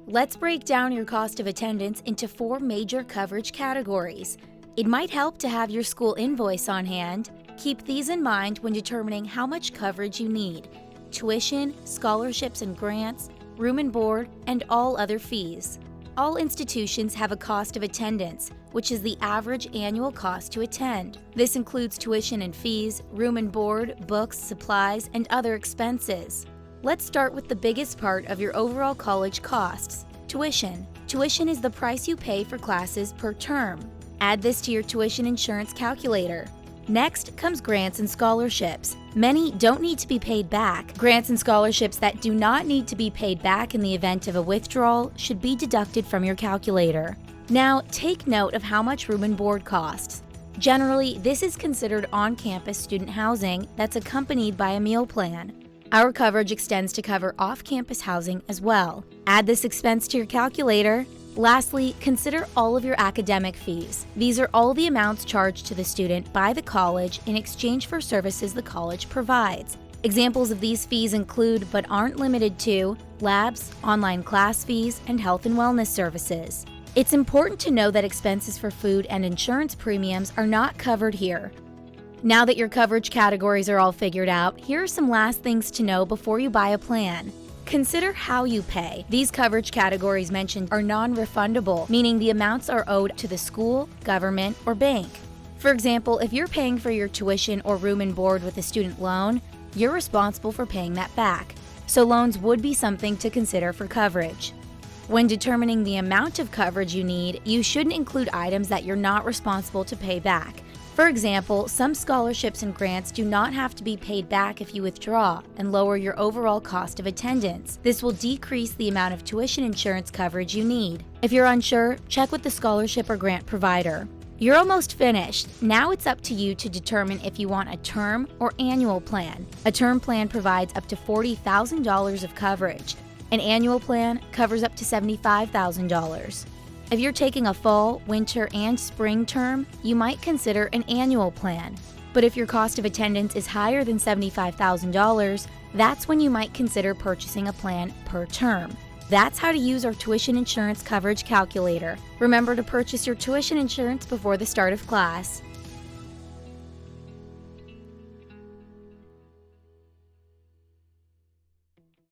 Let's break down your cost of attendance into 4 major coverage categories. It might help to have your school invoice on hand. Keep these in mind when determining how much coverage you need: tuition, scholarships and grants, room and board, and all other fees. All institutions have a cost of attendance, which is the average annual cost to attend. This includes tuition and fees, room and board, books, supplies, and other expenses. Let's start with the biggest part of your overall college costs: tuition. Tuition is the price you pay for classes per term. Add this to your tuition insurance calculator. Next comes grants and scholarships. Many don't need to be paid back. Grants and scholarships that do not need to be paid back in the event of a withdrawal should be deducted from your calculator. Now, take note of how much room and board costs. Generally, this is considered on-campus student housing that's accompanied by a meal plan. Our coverage extends to cover off-campus housing as well. Add this expense to your calculator. Lastly, consider all of your academic fees. These are all the amounts charged to the student by the college in exchange for services the college provides. Examples of these fees include, but aren't limited to, labs, online class fees, and health and wellness services. It's important to know that expenses for food and insurance premiums are not covered here. Now that your coverage categories are all figured out, here are some last things to know before you buy a plan. Consider how you pay. These coverage categories mentioned are non-refundable, meaning the amounts are owed to the school, government, or bank. For example, if you're paying for your tuition or room and board with a student loan, you're responsible for paying that back. So loans would be something to consider for coverage. When determining the amount of coverage you need, you shouldn't include items that you're not responsible to pay back. For example, some scholarships and grants do not have to be paid back if you withdraw and lower your overall cost of attendance. This will decrease the amount of tuition insurance coverage you need. If you're unsure, check with the scholarship or grant provider. You're almost finished. Now it's up to you to determine if you want a term or annual plan. A term plan provides up to $40,000 of coverage. An annual plan covers up to $75,000. If you're taking a fall, winter, and spring term, you might consider an annual plan. But if your cost of attendance is higher than $75,000, that's when you might consider purchasing a plan per term. That's how to use our tuition insurance coverage calculator. Remember to purchase your tuition insurance before the start of class.